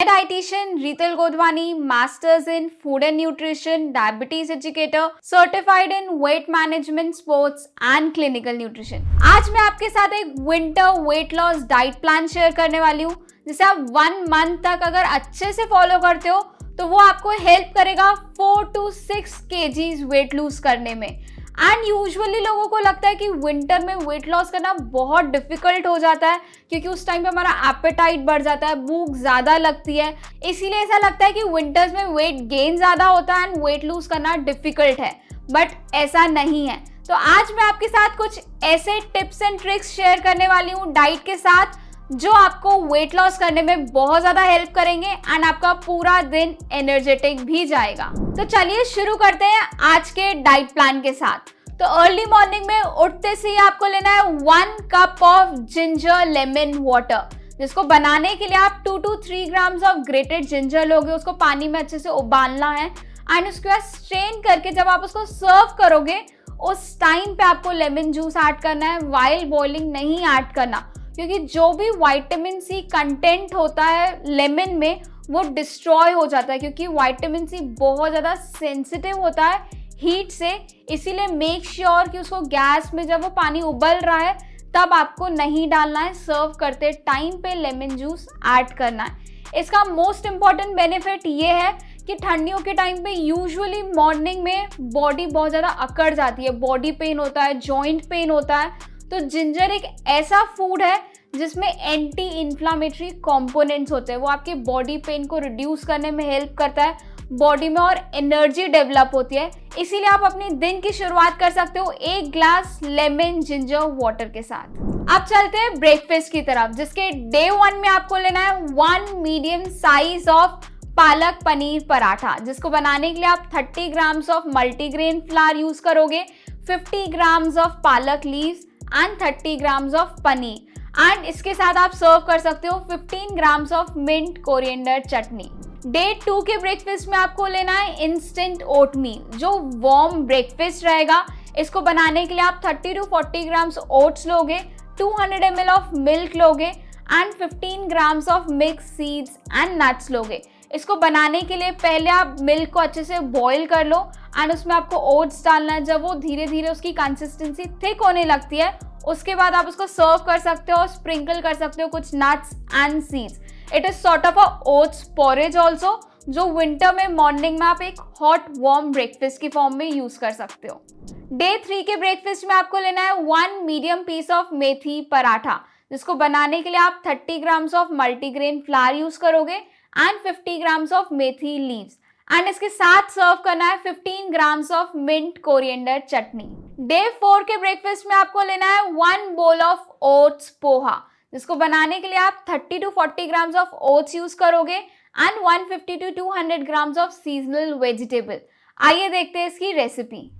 Dietitian Reetal Godhwani, Masters in Food and Nutrition, Diabetes Educator, Certified in Weight Management, Sports and Clinical Nutrition। आज मैं आपके साथ एक winter weight loss diet plan share करने वाली हूँ, जिसे आप 1 मंथ तक अगर अच्छे से फॉलो करते हो तो वो आपको हेल्प करेगा 4 to 6 kgs वेट लूज करने में। एंड यूजुअली लोगों को लगता है कि विंटर में वेट लॉस करना बहुत डिफिकल्ट हो जाता है, क्योंकि उस टाइम पे हमारा एपेटाइट बढ़ जाता है, भूख ज़्यादा लगती है, इसीलिए ऐसा लगता है कि विंटर्स में वेट गेन ज़्यादा होता है एंड वेट लूज करना डिफिकल्ट है। बट ऐसा नहीं है। तो आज मैं आपके साथ कुछ ऐसे टिप्स एंड ट्रिक्स शेयर करने वाली हूँ डाइट के साथ, जो आपको वेट लॉस करने में बहुत ज़्यादा हेल्प करेंगे एंड आपका पूरा दिन एनर्जेटिक भी जाएगा। तो चलिए शुरू करते हैं आज के डाइट प्लान के साथ। तो अर्ली मॉर्निंग में उठते से ही आपको लेना है 1 cup of ginger lemon water, जिसको बनाने के लिए आप 2 to 3 grams of grated ginger लोगे। उसको पानी में अच्छे से उबालना है एंड उसके बाद स्ट्रेन करके जब आप उसको सर्व करोगे उस टाइम पे आपको लेमन जूस ऐड करना है, वाइल बॉइलिंग नहीं ऐड करना, क्योंकि जो भी विटामिन सी कंटेंट होता है लेमन में वो डिस्ट्रॉय हो जाता है, क्योंकि विटामिन सी बहुत ज़्यादा सेंसिटिव होता है हीट से। इसीलिए मेक श्योर कि उसको गैस में जब वो पानी उबल रहा है तब आपको नहीं डालना है, सर्व करते टाइम पे लेमन जूस ऐड करना है। इसका मोस्ट इम्पॉर्टेंट बेनिफिट ये है कि ठंडियों के टाइम पे यूजुअली मॉर्निंग में बॉडी बहुत ज़्यादा अकड़ जाती है, बॉडी पेन होता है, जॉइंट पेन होता है। तो जिंजर एक ऐसा फूड है जिसमें एंटी इन्फ्लामेटरी कंपोनेंट्स होते हैं, वो आपके बॉडी पेन को रिड्यूस करने में हेल्प करता है, बॉडी में और एनर्जी डेवलप होती है। इसीलिए आप अपने दिन की शुरुआत कर सकते हो 1 ग्लास लेमन जिंजर वाटर के साथ। अब चलते हैं ब्रेकफास्ट की तरफ, जिसके डे 1 में आपको लेना है 1 medium size of palak paneer paratha, जिसको बनाने के लिए आप 30 grams of multigrain flour use करोगे, 50 grams of palak leaves and 30 grams of paneer. And इसके साथ आप सर्व कर सकते हो 15 grams of mint coriander chutney. Day 2 के ब्रेकफास्ट में आपको लेना है इंस्टेंट ओटमील, जो वार्म ब्रेकफास्ट रहेगा। इसको बनाने के लिए आप 30 to 40 ग्राम्स ओट्स लोगे, 200 ml ऑफ मिल्क लोगे and 15 grams of mix seeds and nuts लोगे। इसको बनाने के लिए पहले आप मिल्क को अच्छे से बॉईल कर लो एंड उसमें आपको ओट्स डालना है। जब वो धीरे धीरे उसकी कंसिस्टेंसी थिक होने लगती है उसके बाद आप उसको सर्व कर सकते हो, स्प्रिंकल कर सकते हो कुछ nuts and seeds. It is sort of a oats porridge also, जो विंटर में मॉर्निंग में आप एक हॉट वार्म ब्रेकफास्ट की फॉर्म में यूज कर सकते हो। डे 3 के ब्रेकफास्ट में आपको लेना है 1 medium piece of methi paratha, जिसको बनाने के लिए आप 30 grams of multigrain flour use करोगे and 50 grams of methi leaves and इसके साथ सर्व करना है 15 grams of mint coriander chutney. Day 4 के ब्रेकफास्ट में आपको लेना है 1 बोल ऑफ ओट्स पोहा, जिसको बनाने के लिए आप 30 to 40 grams of oats use करोगे and 150 to 200 grams of seasonal vegetable. आइए देखते हैं इसकी रेसिपी।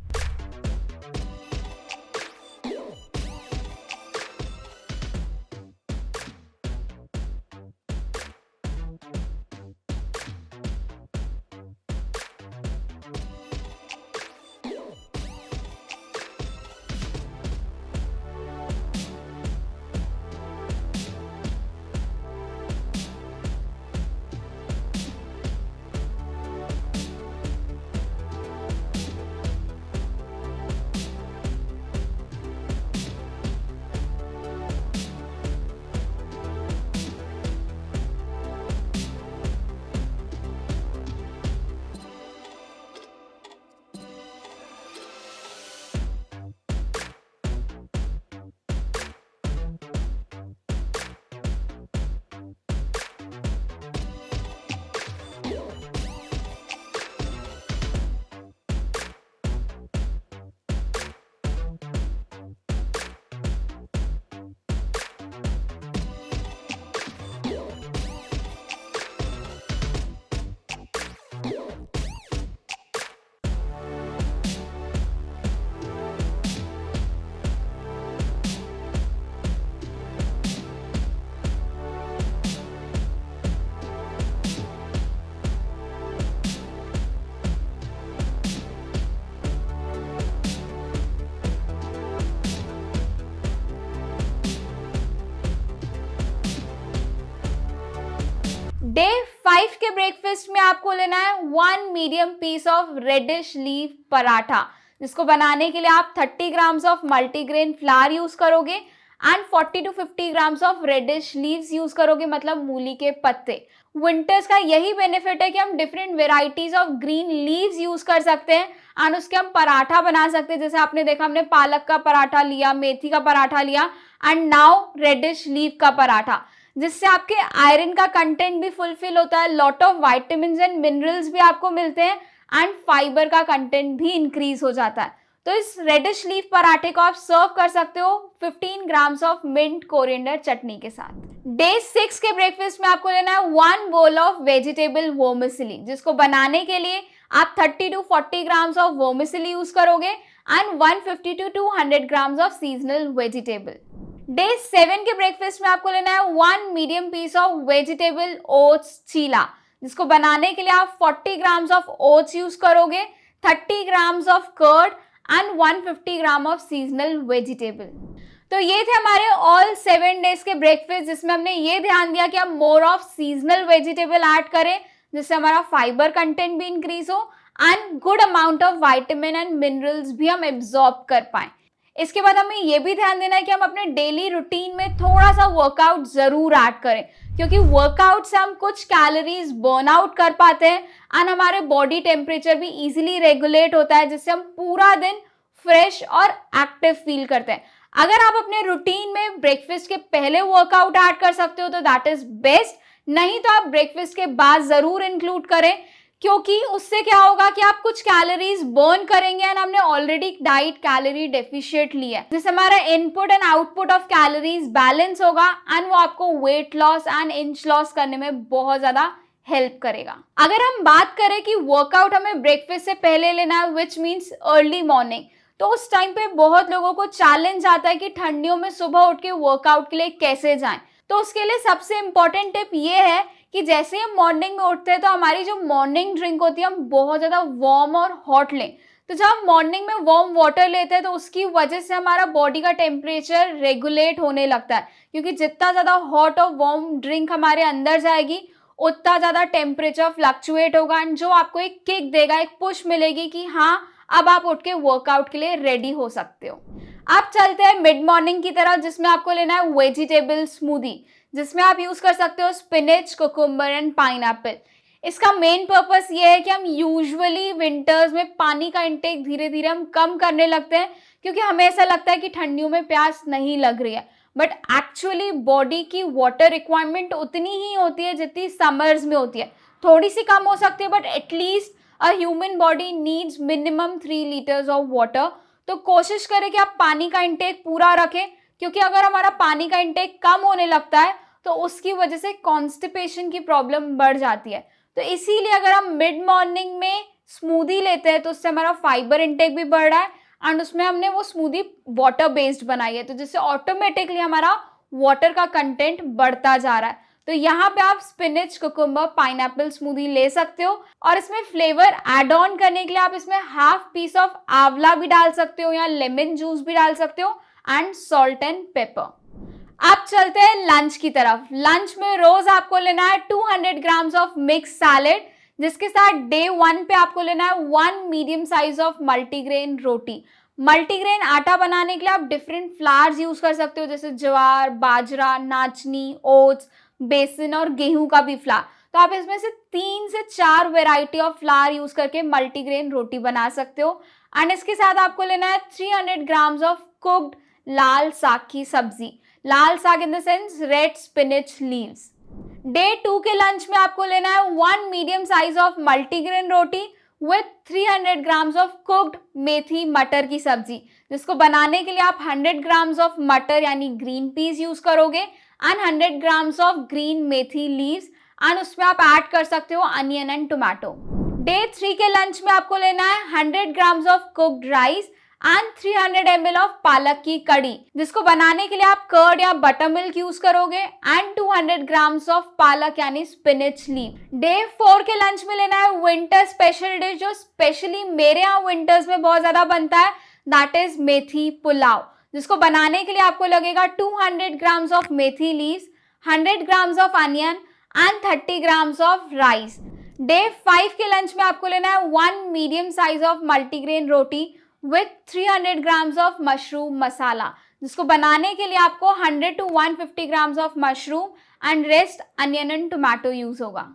5 के ब्रेकफास्ट में आपको लेना है 1 medium piece of radish leaf paratha, जिसको बनाने के लिए आप 30 grams of multigrain flour use करोगे and 40 to 50 grams of radish leaves use करोगे, मतलब मूली के पत्ते। विंटर्स का यही बेनिफिट है कि हम different varieties of green leaves use कर सकते हैं एंड उसके हम पराठा बना सकते हैं। जैसे आपने देखा, हमने पालक का पराठा लिया, मेथी का पराठा लिया एंड नाउ रेडिश लीव का पराठा, जिससे आपके आयरन का कंटेंट भी फुलफिल होता है, lot of vitamin and minerals भी आपको मिलते हैं एंड फाइबर का कंटेंट भी इंक्रीज हो जाता है। तो इस रेडिश लीफ पराठे को आप सर्व कर सकते हो 15 ग्राम्स ऑफ मिंट कोरिएंडर चटनी के साथ। डे 6 के ब्रेकफास्ट में आपको लेना है 1 बोल ऑफ वेजिटेबल वर्मिसेली, जिसको बनाने के लिए आप 30 to 40 grams of vermicelli use करोगे and 150 to 200 grams of seasonal vegetable. Day 7 के ब्रेकफास्ट में आपको लेना है 1 medium piece of vegetable oats chilla, जिसको बनाने के लिए आप 40 ग्राम्स ऑफ ओट्स यूज करोगे, 30 grams of curd and 150 gram of seasonal vegetable. तो ये थे हमारे ऑल 7 डेज के ब्रेकफास्ट, जिसमें हमने ये ध्यान दिया कि हम more of seasonal vegetable add करें, जिससे हमारा फाइबर कंटेंट भी इंक्रीज हो and good amount of vitamin and minerals भी हम एब्जॉर्ब कर पाएं। इसके बाद हमें ये भी ध्यान देना है कि हम अपने डेली रूटीन में थोड़ा सा वर्कआउट जरूर ऐड करें, क्योंकि वर्कआउट से हम कुछ कैलोरीज बर्न आउट कर पाते हैं एंड हमारे बॉडी टेम्परेचर भी इजीली रेगुलेट होता है, जिससे हम पूरा दिन फ्रेश और एक्टिव फील करते हैं। अगर आप अपने रूटीन में ब्रेकफास्ट के पहले वर्कआउट ऐड कर सकते हो तो दैट इज बेस्ट, नहीं तो आप ब्रेकफास्ट के बाद जरूर इंक्लूड करें, क्योंकि उससे क्या होगा कि आप कुछ कैलोरीज बर्न करेंगे एंड हमने ऑलरेडी डाइट कैलोरी डेफिशिएंट लिया है, जिससे हमारा input and output of calories balance होगा एंड वो आपको weight loss and inch loss करने में बहुत ज्यादा हेल्प करेगा। अगर हम बात करें कि वर्कआउट हमें ब्रेकफास्ट से पहले लेना है, विच मीन्स अर्ली मॉर्निंग, तो उस टाइम पे बहुत लोगों को चैलेंज आता है कि ठंडियों में सुबह उठ के वर्कआउट के लिए कैसे जाएं। तो उसके लिए सबसे इंपॉर्टेंट टिप ये है कि जैसे हम मॉर्निंग में उठते हैं तो हमारी जो मॉर्निंग ड्रिंक होती है हम बहुत ज़्यादा वार्म और हॉट लें। तो जब हम मॉर्निंग में वार्म वाटर लेते हैं तो उसकी वजह से हमारा बॉडी का टेम्परेचर रेगुलेट होने लगता है, क्योंकि जितना ज़्यादा हॉट और वार्म ड्रिंक हमारे अंदर जाएगी उतना ज़्यादा टेम्परेचर फ्लक्चुएट होगा एंड जो आपको एक किक देगा, एक पुश मिलेगी कि हाँ अब आप उठ के वर्कआउट के लिए रेडी हो सकते हो। आप चलते हैं मिड मॉर्निंग की तरफ, जिसमें आपको लेना है वेजिटेबल स्मूदी, जिसमें आप यूज कर सकते हो स्पिनच, कुकुम्बर एंड पाइनएप्पल। इसका मेन पर्पस ये है कि हम यूजुअली विंटर्स में पानी का इंटेक धीरे धीरे हम कम करने लगते हैं, क्योंकि हमें ऐसा लगता है कि ठंडियों में प्यास नहीं लग रही है, बट एक्चुअली बॉडी की वाटर रिक्वायरमेंट उतनी ही होती है जितनी समर्स में होती है। थोड़ी सी कम हो सकती है, but at least a human body needs minimum 3 litres of water. तो कोशिश करें कि आप पानी का इंटेक पूरा रखें, क्योंकि अगर हमारा पानी का इंटेक कम होने लगता है तो उसकी वजह से कॉन्स्टिपेशन की प्रॉब्लम बढ़ जाती है। तो इसीलिए अगर हम मिड मॉर्निंग में स्मूदी लेते हैं तो उससे हमारा फाइबर इंटेक भी बढ़ रहा है एंड उसमें हमने वो स्मूदी वाटर बेस्ड बनाई है, तो जिससे ऑटोमेटिकली हमारा वाटर का कंटेंट बढ़ता जा रहा है। तो यहाँ पे आप स्पिनच, कुकुम्बर, पाइनएप्पल स्मूदी ले सकते हो और इसमें फ्लेवर एड ऑन करने के लिए आप इसमें हाफ पीस ऑफ आंवला भी डाल सकते हो या लेमन जूस भी डाल सकते हो एंड सॉल्ट एंड पेपर। आप चलते हैं लंच की तरफ। लंच में रोज आपको लेना है 200 ग्राम्स ऑफ मिक्स सैलेड, जिसके साथ डे 1 पे आपको लेना है 1 medium size of multigrain roti. Multigrain आटा बनाने के लिए आप डिफरेंट फ्लावर्स यूज कर सकते हो, जैसे ज्वार, बाजरा, नाचनी, ओट्स, बेसन और गेहूं का भी फ्लावर। तो आप इसमें से 3 से 4 वेराइटी ऑफ फ्लावर यूज करके मल्टीग्रेन रोटी बना सकते हो एंड इसके साथ आपको लेना है 300 ग्राम्स ऑफ कुक्ड लाल साग की सब्जी। लाल साग in the sense red spinach leaves. Day 2 के लंच में आपको लेना है 1 medium size of multigrain roti with 300 grams of cooked methi matar की सब्जी, जिसको बनाने के लिए आप 100 ग्राम्स ऑफ मटर यानी ग्रीन पीस यूज करोगे and 100 grams of green methi leaves and उसमें आप ऐड कर सकते हो अनियन एंड टोमेटो। डे 3 के लंच में आपको लेना है 100 grams of cooked rice and 300 ml of palak की कड़ी, जिसको बनाने के लिए आप कर्ड या बटर मिल्क यूज करोगे एंड 200 ग्राम्स ऑफ पालक यानी स्पिनच लीव। डे 4 के लंच में लेना है विंटर स्पेशल डिश, जो स्पेशली मेरे यहाँ विंटर्स में बहुत ज्यादा बनता है, दैट इज मेथी पुलाव, जिसको बनाने के लिए आपको लगेगा 200 grams of methi leaves, 100 grams of onion and 30 grams of rice. Day 5 के लंच में आपको लेना है 1 medium size of multigrain roti with 300 grams of mushroom masala, जिसको बनाने के लिए आपको 100 टू 150 grams of mushroom and rest onion and tomato use होगा।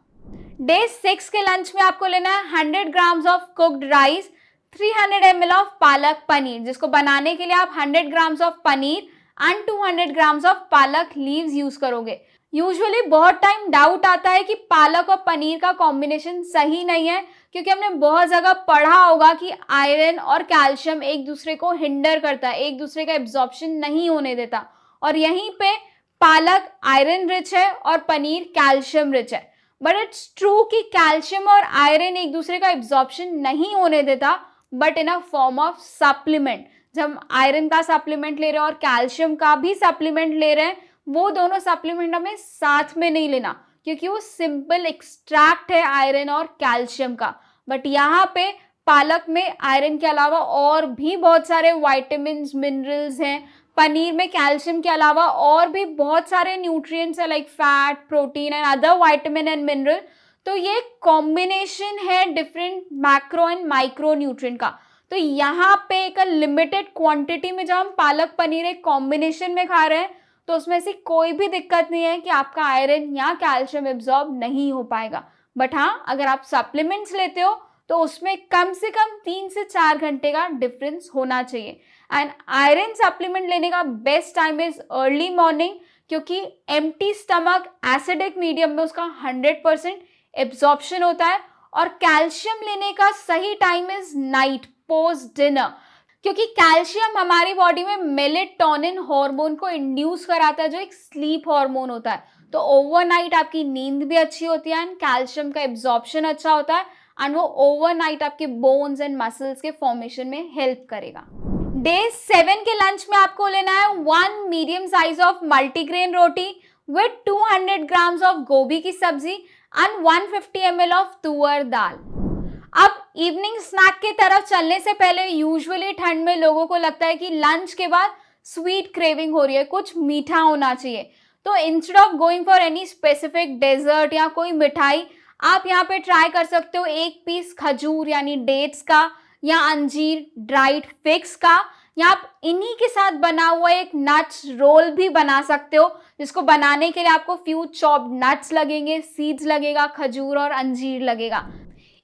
डे 6 के लंच में आपको लेना है 100 grams of cooked rice, 300 ml of palak paneer, जिसको बनाने के लिए आप 100 grams of paneer and 200 grams of palak leaves use करोगे। यूजुअली बहुत टाइम डाउट आता है कि पालक और पनीर का कॉम्बिनेशन सही नहीं है, क्योंकि हमने बहुत जगह पढ़ा होगा कि आयरन और कैल्शियम एक दूसरे को हिंडर करता है, एक दूसरे का एब्जॉर्प्शन नहीं होने देता, और यहीं पे पालक आयरन रिच है और पनीर कैल्शियम रिच है। बट इट्स ट्रू कि कैल्शियम और आयरन एक दूसरे का एब्जॉर्प्शन नहीं होने देता, but in a form of supplement. जब हम आयरन का सप्लीमेंट ले रहे हैं और कैल्शियम का भी सप्लीमेंट ले रहे हैं, वो दोनों सप्लीमेंट हमें साथ में नहीं लेना, क्योंकि वो सिंपल एक्सट्रैक्ट है आयरन और कैल्शियम का। बट यहाँ पे पालक में आयरन के अलावा और भी बहुत सारे वाइटामिन मिनरल्स हैं, पनीर में कैल्शियम के अलावा और भी बहुत सारे न्यूट्रिएंट्स है like fat, protein and other vitamin and mineral. तो ये कॉम्बिनेशन है different macro and micro nutrient का। तो यहाँ पे एक लिमिटेड क्वांटिटी में जब हम पालक पनीर एक कॉम्बिनेशन में खा रहे हैं, तो उसमें से कोई भी दिक्कत नहीं है कि आपका आयरन या कैल्शियम एब्जॉर्ब नहीं हो पाएगा। बट हाँ, अगर आप सप्लीमेंट्स लेते हो तो उसमें कम से कम 3 से 4 घंटे का डिफरेंस होना चाहिए। एंड आयरन सप्लीमेंट लेने का best time is early morning, क्योंकि एम्प्टी स्टमक एसिडिक मीडियम में उसका 100% एब्जॉर्प्शन होता है। और कैल्शियम लेने का सही time is night post dinner, क्योंकि कैल्शियम हमारी बॉडी में मेलेटोनिन हार्मोन को इंड्यूस कराता है, जो एक स्लीप हार्मोन होता है। तो ओवरनाइट आपकी नींद भी अच्छी होती है एंड कैल्शियम का एब्जॉर्प्शन अच्छा होता है, एंड वो ओवरनाइट आपके बोन्स एंड मसल्स के फॉर्मेशन में हेल्प करेगा। डे 7 के लंच में आपको लेना है 1 medium size of multigrain roti with 200 grams of गोभी की सब्जी एंड 150 ml ऑफ तुअर दाल। अब इवनिंग स्नैक की तरफ चलने से पहले यूजुअली ठंड में लोगों को लगता है कि लंच के बाद स्वीट क्रेविंग हो रही है, कुछ मीठा होना चाहिए। तो instead of going for any specific dessert या कोई मिठाई, आप यहाँ पे ट्राई कर सकते हो 1 पीस खजूर यानी डेट्स का, या अंजीर ड्राइड फिग्स का, या आप इन्हीं के साथ बना हुआ एक नट्स रोल भी बना सकते हो, जिसको बनाने के लिए आपको फ्यू चॉप्ड नट्स लगेंगे, सीड्स लगेगा, खजूर और अंजीर लगेगा।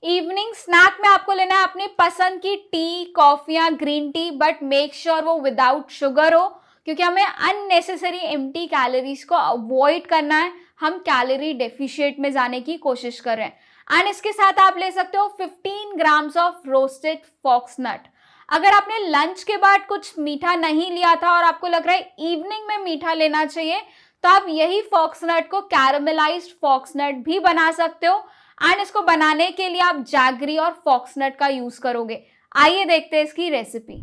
इवनिंग स्नैक में आपको लेना है अपनी पसंद की टी, कॉफी या green tea, but make sure वो विदाउट शुगर हो, क्योंकि हमें अननेसेसरी एम्प्टी कैलोरीज को अवॉइड करना है। हम कैलोरी डेफिशिएट में जाने की कोशिश कर रहे हैं। एंड इसके साथ आप ले सकते हो 15 ग्राम्स ऑफ रोस्टेड फॉक्सनट। अगर आपने लंच के बाद कुछ मीठा नहीं लिया था और आपको लग रहा है इवनिंग में मीठा लेना चाहिए, तो आप यही फॉक्सनट को कैरामेलाइज्ड फॉक्सनट भी बना सकते हो। एंड इसको बनाने के लिए आप जैगरी और फॉक्सनट का यूज करोगे। आइए देखते हैं इसकी रेसिपी।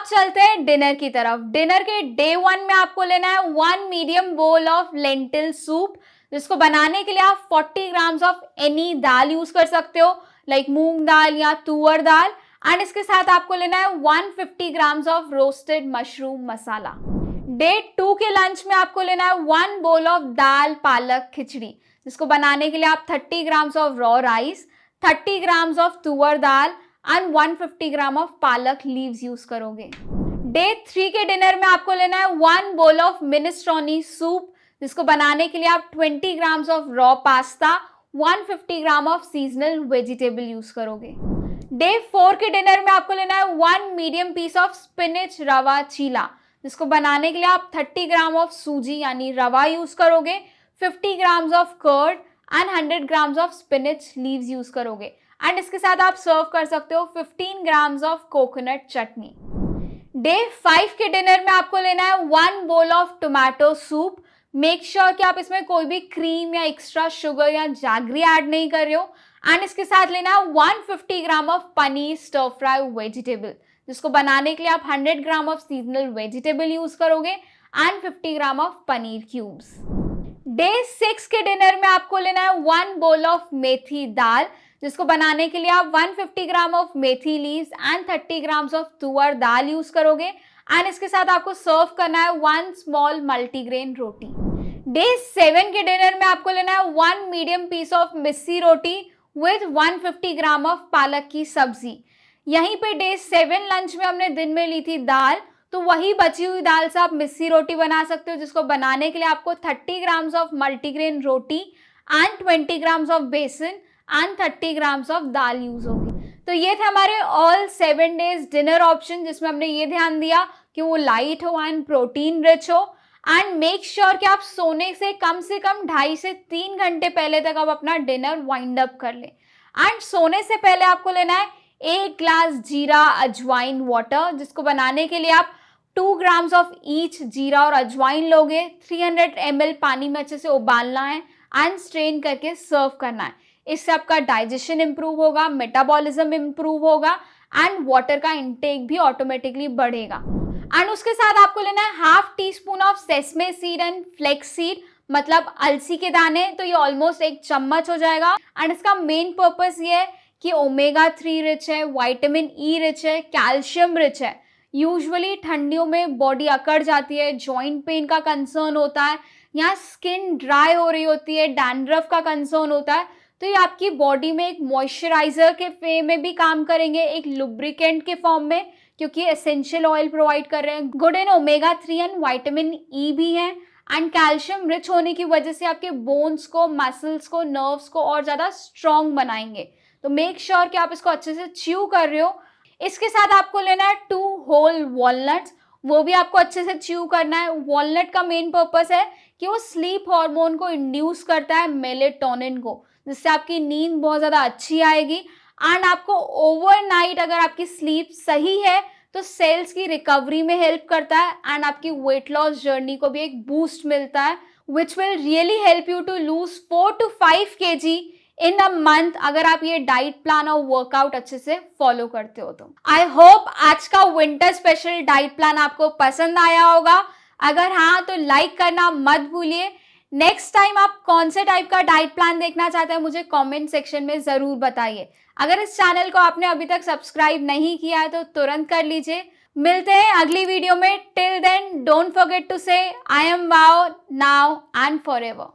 चलते हैं डिनर की तरफ। डिनर के डे 1 में आपको लेना है 1 medium bowl of lentil soup, जिसको बनाने के लिए आप 40 grams of any dal use कर सकते हो, लाइक मूंग दाल या तुअर दाल, एंड इसके साथ आपको लेना है 150 grams of roasted mushroom masala. Day 2 के लंच में आपको लेना है 1 बोल ऑफ दाल पालक खिचड़ी, जिसको बनाने के लिए आप 30 grams of raw rice, 30 grams of तुअर दाल and 150 gram of palak leaves use करोगे। डे 3 के डिनर में आपको लेना है 1 बोल ऑफ मिनेस्ट्रोनी सूप, जिसको बनाने के लिए आप 20 grams of raw pasta, 150 gram of seasonal vegetable use करोगे। डे 4 के डिनर में आपको लेना है 1 मीडियम पीस ऑफ स्पिनच रवा चीला, जिसको बनाने के लिए आप 30 ग्राम ऑफ सूजी यानी रवा यूज करोगे, 50 grams of curd and 100 grams of spinach leaves use करोगे। एंड इसके साथ आप सर्व कर सकते हो 15 grams of coconut chutney. Day 5 के डिनर में आपको लेना है 1 bowl of tomato soup. Make sure कि आप इसमें कोई भी क्रीम या एक्स्ट्रा शुगर या जैगरी ऐड नहीं कर रहे हो। एंड इसके साथ लेना है 150 gram of paneer stir fry vegetable, जिसको बनाने के लिए आप 100 gram of seasonal vegetable use करोगे and 50 gram of paneer cubes. Day 6 के डिनर में आपको लेना है 1 बोल ऑफ मेथी दाल, जिसको बनाने के लिए आप 150 gram of methi leaves and 30 grams of तुअर दाल यूज करोगे। एंड इसके साथ आपको सर्व करना है 1 स्मॉल मल्टीग्रेन रोटी। डे 7 के डिनर में आपको लेना है 1 medium piece of missi roti with 150 gram of palak की सब्जी। यहीं पे डे 7 लंच में हमने दिन में ली थी दाल, तो वही बची हुई दाल से आप मिस्सी रोटी बना सकते हो, जिसको बनाने के लिए आपको 30 grams of multigrain roti and 20 grams of besan and 30 grams of dal use होगी। तो ये थे हमारे ऑल 7 डेज डिनर ऑप्शन, जिसमें हमने ये ध्यान दिया कि वो लाइट हो एंड प्रोटीन रिच हो। एंड मेक श्योर कि आप सोने से कम 2.5 से 3 घंटे पहले तक आप अपना डिनर वाइंड अप कर लें। एंड सोने से पहले आपको लेना है 1 ग्लास जीरा अजवाइन वाटर, जिसको बनाने के लिए आप 2 ग्राम्स ऑफ ईच जीरा और अजवाइन लोगे, 300 ml पानी में अच्छे से उबालना है एंड स्ट्रेन करके सर्व करना है। इससे आपका डाइजेशन इंप्रूव होगा, मेटाबॉलिज्म इंप्रूव होगा एंड वाटर का इंटेक भी ऑटोमेटिकली बढ़ेगा। एंड उसके साथ आपको लेना है 1/2 teaspoon of sesame seed and flax seed, मतलब अलसी के दाने, तो ये ऑलमोस्ट 1 चम्मच हो जाएगा। एंड इसका मेन पर्पस ये है कि ओमेगा 3 रिच है, विटामिन ई रिच है, कैल्शियम रिच है। यूजुअली ठंडियों में बॉडी अकड़ जाती है, जॉइंट पेन का कंसर्न होता है, यहाँ स्किन ड्राई हो रही होती है, डैंड्रफ का कंसर्न होता है, तो ये आपकी बॉडी में एक मॉइस्चराइजर के वे में भी काम करेंगे, एक लुब्रिकेंट के फॉर्म में, क्योंकि एसेंशियल ऑयल प्रोवाइड कर रहे हैं। Good in omega 3 and vitamin E भी है। एंड कैल्शियम रिच होने की वजह से आपके बोन्स को, मसल्स को, नर्व्स को और ज़्यादा स्ट्रॉन्ग बनाएंगे। तो मेक श्योर कि आप इसको अच्छे से च्यू कर रहे हो। इसके साथ आपको लेना है 2 होल वॉलनट्स, वो भी आपको अच्छे से च्यू करना है। वॉलनट का मेन पर्पस है कि वो स्लीप हार्मोन को इंड्यूस करता है, मेलेटोनिन को, जिससे आपकी नींद बहुत ज़्यादा अच्छी आएगी। एंड आपको ओवरनाइट अगर आपकी स्लीप सही है तो सेल्स की रिकवरी में हेल्प करता है एंड आपकी वेट लॉस जर्नी को भी एक बूस्ट मिलता है, which will really help you to lose 4 to 5 kg in a month, अगर आप ये डाइट प्लान और वर्कआउट अच्छे से फॉलो करते हो तो। आई होप आज का विंटर स्पेशल डाइट प्लान आपको पसंद आया होगा। अगर हाँ तो लाइक करना मत भूलिए। नेक्स्ट टाइम आप कौन से टाइप का डाइट प्लान देखना चाहते हैं मुझे कमेंट सेक्शन में ज़रूर बताइए। अगर इस चैनल को आपने अभी तक सब्सक्राइब नहीं किया है तो तुरंत कर लीजिए। मिलते हैं अगली वीडियो में। Till then don't forget to say I am wow now and forever.